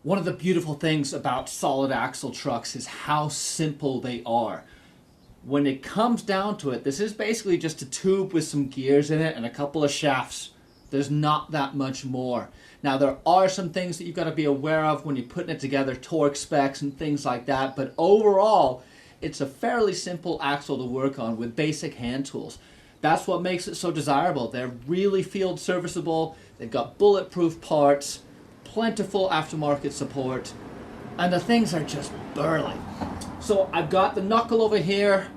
One of the beautiful things about solid axle trucks is how simple they are. When it comes down to it, this is basically just a tube with some gears in it and a couple of shafts. There's not that much more. Now there are some things that you've got to be aware of when you're putting it together, torque specs and things like that, but overall it's a fairly simple axle to work on with basic hand tools. That's what makes it so desirable. They're really field serviceable, they've got bulletproof parts, plentiful aftermarket support, and the things are just burly. So I've got the knuckle over here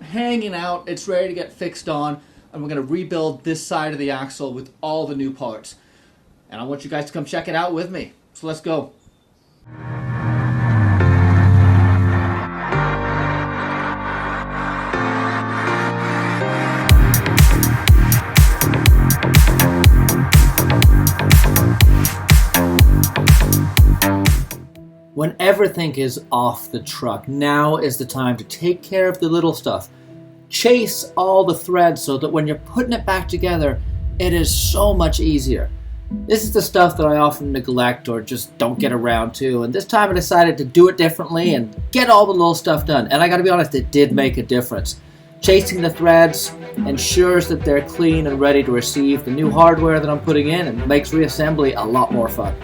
hanging out, it's ready to get fixed on, and we're going to rebuild this side of the axle with all the new parts. And I want you guys to come check it out with me. So let's go. When everything is off the truck, now is the time to take care of the little stuff. Chase all the threads so that when you're putting it back together, it is so much easier. This is the stuff that I often neglect or just don't get around to, and this time I decided to do it differently and get all the little stuff done. And I gotta be honest, it did make a difference. Chasing the threads ensures that they're clean and ready to receive the new hardware that I'm putting in, and makes reassembly a lot more fun.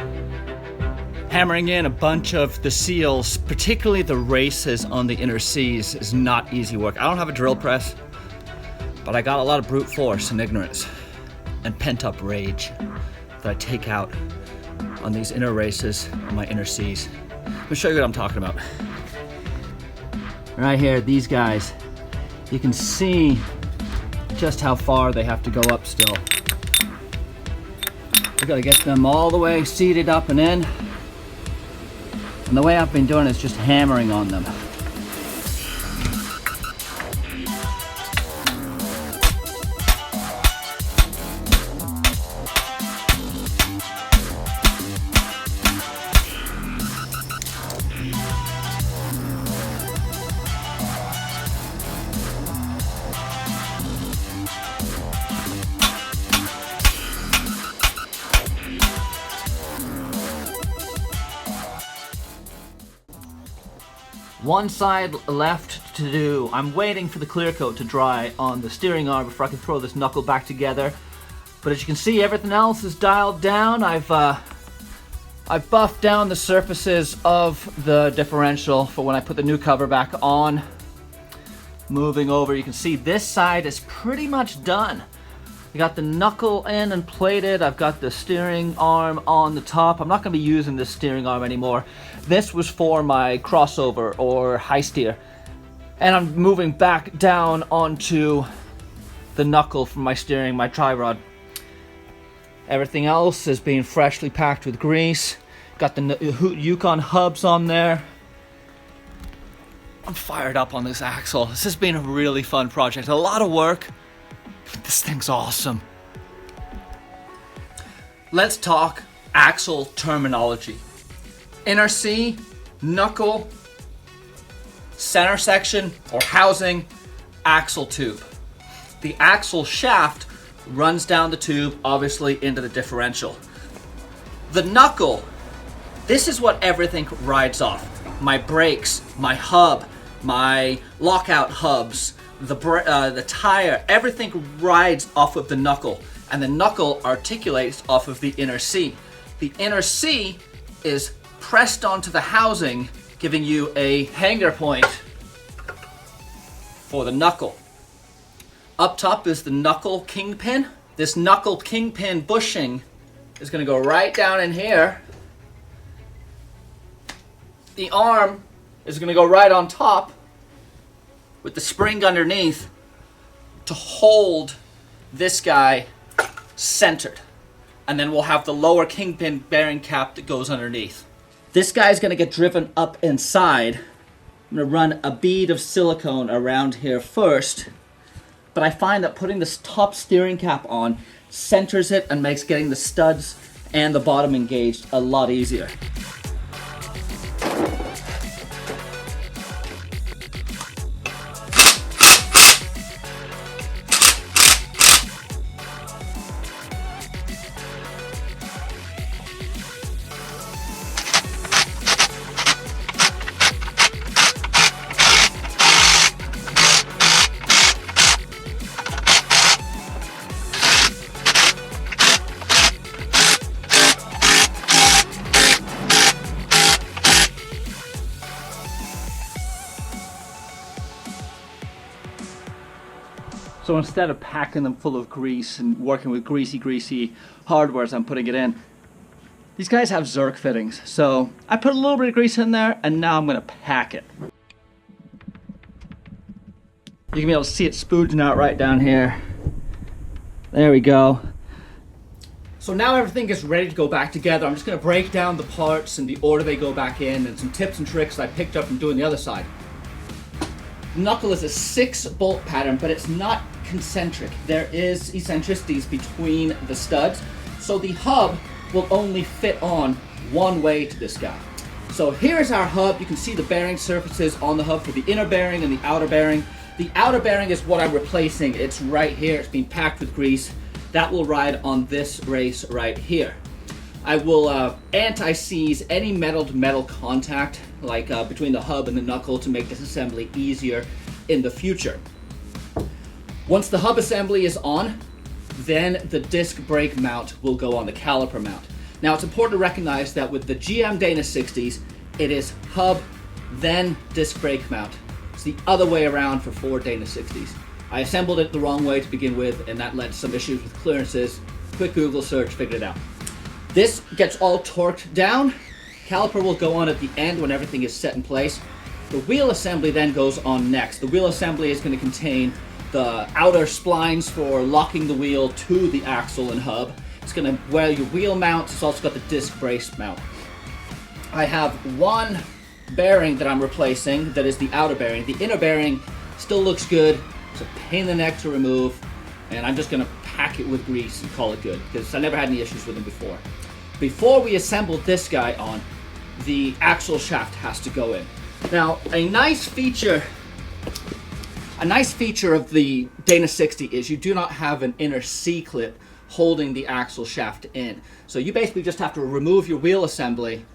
Hammering in a bunch of the seals, particularly the races on the inner C's, is not easy work. I don't have a drill press, but I got a lot of brute force and ignorance and pent-up rage that I take out on these inner races and my inner C's. Let me show you what I'm talking about. Right here, these guys, you can see just how far they have to go up still. We've got to get them all the way seated up and in. And the way I've been doing is just hammering on them. One side left to do. I'm waiting for the clear coat to dry on the steering arm before I can throw this knuckle back together. But as you can see, everything else is dialed down. I've buffed down the surfaces of the differential for when I put the new cover back on. Moving over, you can see this side is pretty much done. I got the knuckle in and plated. I've got the steering arm on the top. I'm not going to be using this steering arm anymore. This was for my crossover or high steer. And I'm moving back down onto the knuckle from my steering, my tri rod. Everything else is being freshly packed with grease. Got the Yukon hubs on there. I'm fired up on this axle. This has been a really fun project. A lot of work. This thing's awesome. Let's talk axle terminology. Inner C, knuckle, center section or housing, axle tube. The axle shaft runs down the tube, obviously into the differential. The knuckle, this is what everything rides off. My brakes, my hub, my lockout hubs, the tire, everything rides off of the knuckle, and the knuckle articulates off of the inner C. The inner C is pressed onto the housing, giving you a hanger point for the knuckle. Up top is the knuckle kingpin. This knuckle kingpin bushing is going to go right down in here. The arm is going to go right on top with the spring underneath to hold this guy centered. And then we'll have the lower kingpin bearing cap that goes underneath. This guy's going to get driven up inside. I'm going to run a bead of silicone around here first. But I find that putting this top steering cap on centers it and makes getting the studs and the bottom engaged a lot easier. So instead of packing them full of grease and working with greasy hardware as I'm putting it in, these guys have Zerk fittings. So I put a little bit of grease in there, and now I'm going to pack it. You can be able to see it spooging out right down here. There we go. So now everything is ready to go back together. I'm just going to break down the parts and the order they go back in, and some tips and tricks I picked up from doing the other side. The knuckle is a 6-bolt pattern, but it's not concentric. There is eccentricities between the studs, so the hub will only fit on one way to this guy. So here's our hub. You can see the bearing surfaces on the hub for the inner bearing and the outer bearing. The outer bearing is what I'm replacing. It's right here. It's been packed with grease. That will ride on this race right here. I will anti-seize any metal-to-metal contact, like between the hub and the knuckle, to make this assembly easier in the future. Once the hub assembly is on, then the disc brake mount will go on the caliper mount. Now it's important to recognize that with the GM Dana 60s, it is hub, then disc brake mount. It's the other way around for Ford Dana 60s. I assembled it the wrong way to begin with, and that led to some issues with clearances. Quick Google search figured it out. This gets all torqued down. Caliper will go on at the end when everything is set in place. The wheel assembly then goes on next. The wheel assembly is going to contain the outer splines for locking the wheel to the axle and hub. It's going to wear your wheel mount. It's also got the disc brace mount. I have one bearing that I'm replacing that is the outer bearing. The inner bearing still looks good. It's a pain in the neck to remove, and I'm just going to pack it with grease and call it good, because I never had any issues with them before. Before we assemble this guy on, the axle shaft has to go in. Now, a nice feature of the Dana 60 is you do not have an inner C-clip holding the axle shaft in. So you basically just have to remove your wheel assembly,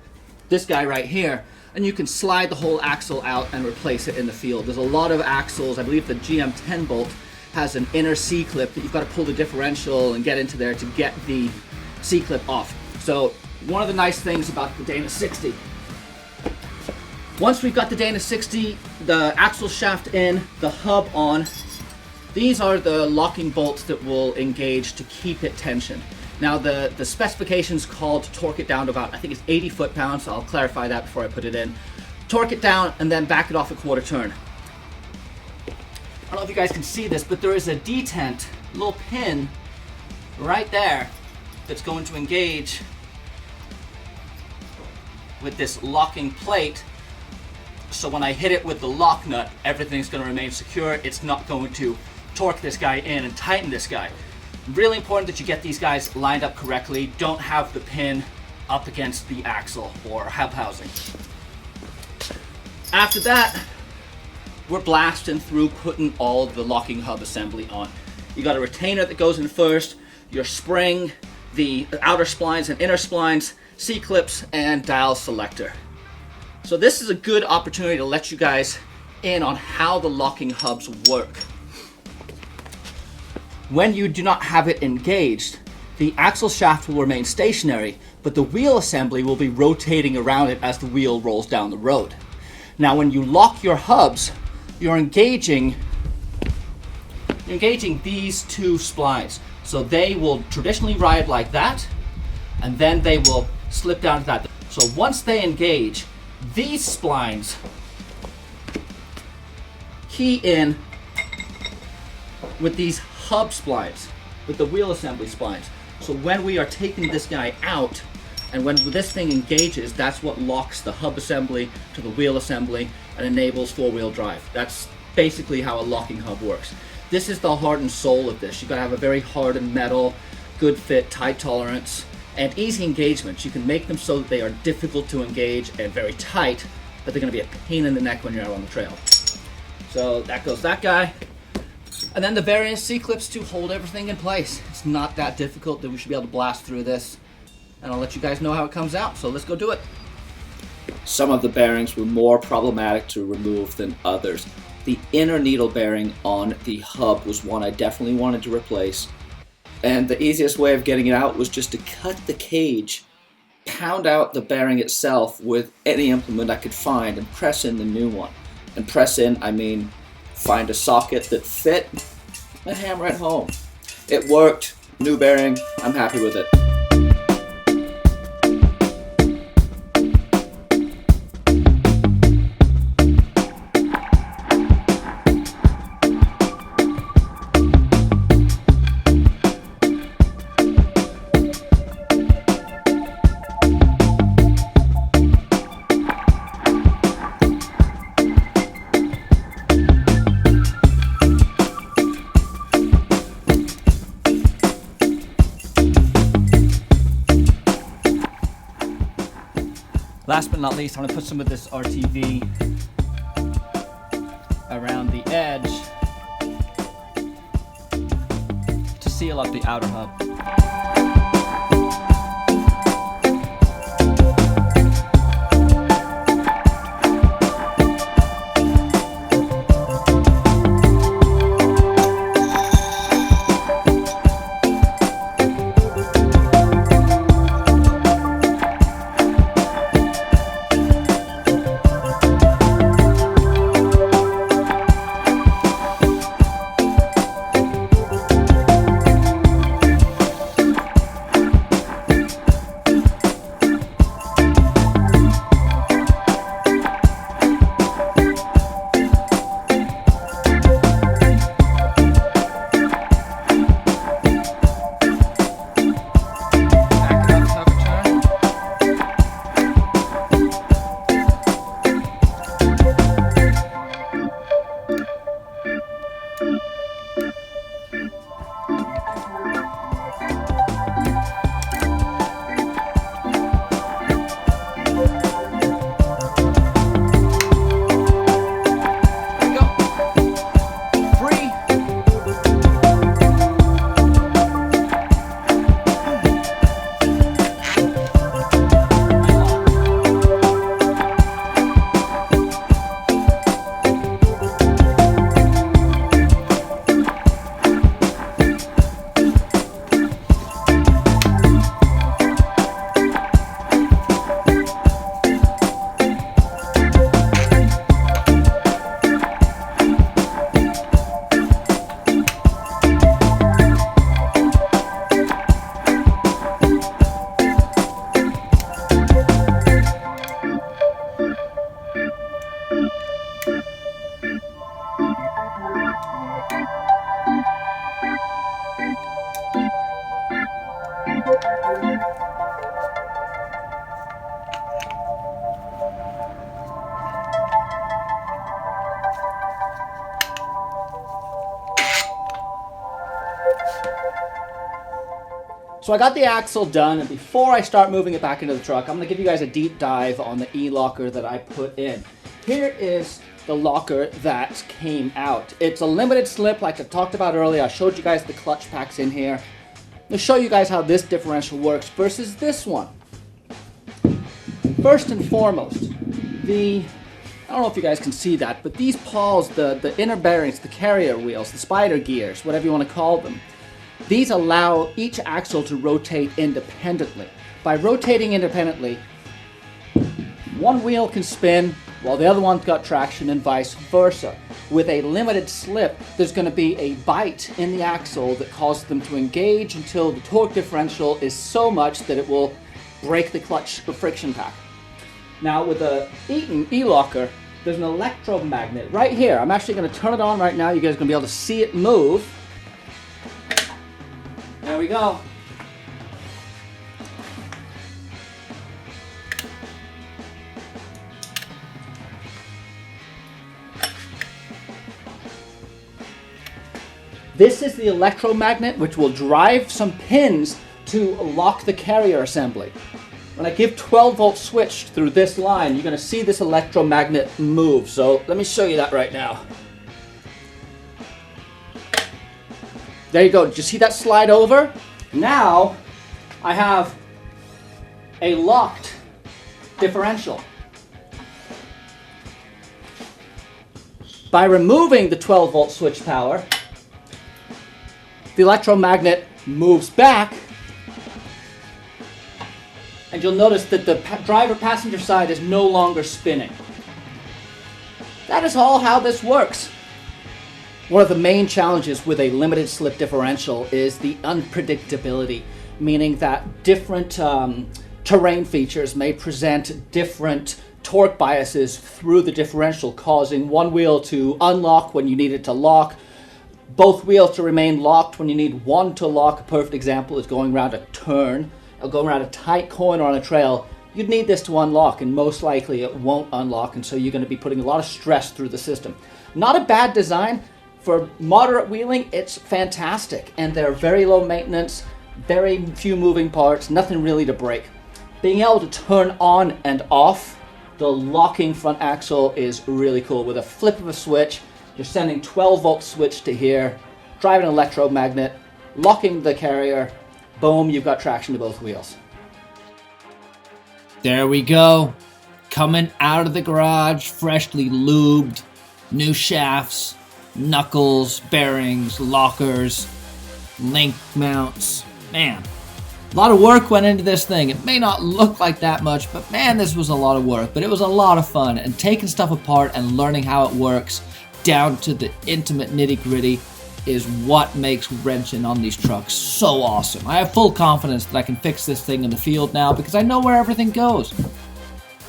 this guy right here, and you can slide the whole axle out and replace it in the field. There's a lot of axles. I believe the GM 10 bolt has an inner C-clip that you've got to pull the differential and get into there to get the C-clip off. So one of the nice things about the Dana 60, once we've got the Dana 60, the axle shaft in, the hub on, these are the locking bolts that will engage to keep it tensioned. Now the specifications call to torque it down to about, I think it's 80 foot-pounds, so I'll clarify that before I put it in. Torque it down and then back it off a quarter turn. I don't know if you guys can see this, but there is a detent, little pin right there that's going to engage with this locking plate. So when I hit it with the lock nut, everything's going to remain secure. It's not going to torque this guy in and tighten this guy. Really important that you get these guys lined up correctly. Don't have the pin up against the axle or hub housing. After that, we're blasting through putting all the locking hub assembly on. You got a retainer that goes in first, your spring, the outer splines and inner splines, C-clips, and dial selector. So this is a good opportunity to let you guys in on how the locking hubs work. When you do not have it engaged, the axle shaft will remain stationary, but the wheel assembly will be rotating around it as the wheel rolls down the road. Now when you lock your hubs, you're engaging these two splines. So they will traditionally ride like that, and then they will slip down to that. So once they engage, these splines key in with these hub splines, with the wheel assembly splines. So when we are taking this guy out, and when this thing engages, that's what locks the hub assembly to the wheel assembly and enables four-wheel drive. That's basically how a locking hub works. This is the heart and soul of this. You've got to have a very hardened metal, good fit, tight tolerance, and easy engagement. You can make them so that they are difficult to engage and very tight, but they're going to be a pain in the neck when you're out on the trail. So that goes that guy. And then the various C-clips to hold everything in place. It's not that difficult, that we should be able to blast through this. And I'll let you guys know how it comes out, so let's go do it. Some of the bearings were more problematic to remove than others. The inner needle bearing on the hub was one I definitely wanted to replace. And the easiest way of getting it out was just to cut the cage, pound out the bearing itself with any implement I could find, and press in the new one. And press in, I mean find a socket that fit, and hammer it home. It worked. New bearing. I'm happy with it. Last but not least, I'm gonna put some of this RTV around the edge to seal up the outer hub. So I got the axle done, and before I start moving it back into the truck, I'm going to give you guys a deep dive on the e-locker that I put in. Here is the locker that came out. It's a limited slip like I talked about earlier. I showed you guys the clutch packs in here. I'll show you guys how this differential works versus this one. First and foremost, I don't know if you guys can see that, but these pawls, the inner bearings, the carrier wheels, the spider gears, whatever you want to call them, these allow each axle to rotate independently. By rotating independently, one wheel can spin while the other one's got traction and vice versa. With a limited slip, there's going to be a bite in the axle that causes them to engage until the torque differential is so much that it will break the clutch friction pack. Now with the Eaton e-locker, there's an electromagnet right here. I'm actually going to turn it on right now. You guys are going to be able to see it move. There we go. This is the electromagnet which will drive some pins to lock the carrier assembly. When I give 12 volt switch through this line, you're going to see this electromagnet move. So let me show you that right now. There you go. Did you see that slide over? Now I have a locked differential. By removing the 12 volt switch power, the electromagnet moves back, and you'll notice that the driver passenger side is no longer spinning. That is all how this works. One of the main challenges with a limited slip differential is the unpredictability, meaning that different terrain features may present different torque biases through the differential, causing one wheel to unlock when you need it to lock, both wheels to remain locked when you need one to lock. A perfect example is going around a turn, or going around a tight corner on a trail. You'd need this to unlock, and most likely it won't unlock, and so you're going to be putting a lot of stress through the system. Not a bad design. For moderate wheeling, it's fantastic, and they're very low maintenance, very few moving parts, nothing really to break. Being able to turn on and off the locking front axle is really cool. With a flip of a switch, you're sending 12 volt switch to here, driving an electromagnet, locking the carrier, boom, you've got traction to both wheels. There we go. Coming out of the garage, freshly lubed, new shafts, knuckles, bearings, lockers, link mounts. Man, a lot of work went into this thing. It may not look like that much, but man, this was a lot of work. But it was a lot of fun, and taking stuff apart and learning how it works down to the intimate nitty-gritty is what makes wrenching on these trucks so awesome. I have full confidence that I can fix this thing in the field now because I know where everything goes.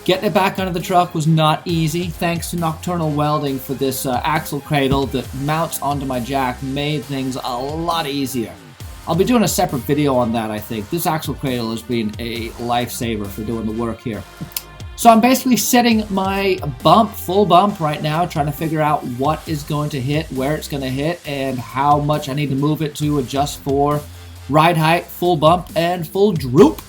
Getting it back onto the truck was not easy. Thanks to Nocturnal Welding for this axle cradle that mounts onto my jack made things a lot easier. I'll be doing a separate video on that, I think. This axle cradle has been a lifesaver for doing the work here. So I'm basically setting my full bump right now, trying to figure out what is going to hit, where it's going to hit, and how much I need to move it to adjust for ride height, full bump, and full droop.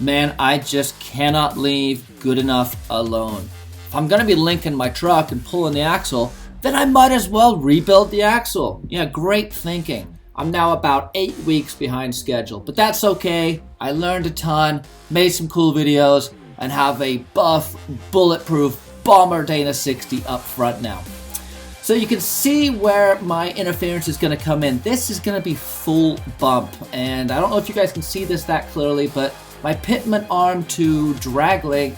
Man, I just cannot leave good enough alone. If I'm going to be linking my truck and pulling the axle, then I might as well rebuild the axle. Yeah, great thinking. I'm now about 8 weeks behind schedule, but that's okay. I learned a ton, made some cool videos, and have a buff, bulletproof Bomber Dana 60 up front now. So you can see where my interference is going to come in. This is going to be full bump, and I don't know if you guys can see this that clearly, but my pitman arm to drag link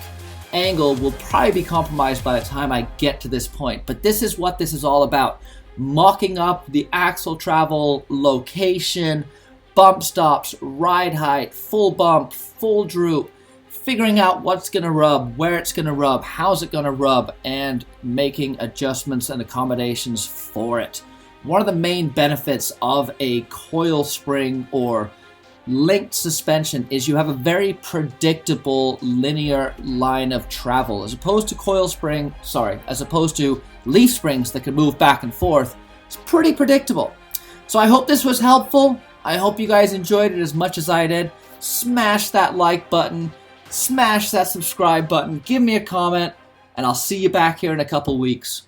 angle will probably be compromised by the time I get to this point. But this is what this is all about. Mocking up the axle travel location, bump stops, ride height, full bump, full droop, figuring out what's going to rub, where it's going to rub, how's it going to rub, and making adjustments and accommodations for it. One of the main benefits of a coil spring or linked suspension is you have a very predictable linear line of travel as opposed to leaf springs that can move back and forth. It's pretty predictable. So I hope this was helpful. I hope you guys enjoyed it as much as I did. Smash that like button, smash that subscribe button, give me a comment, and I'll see you back here in a couple weeks.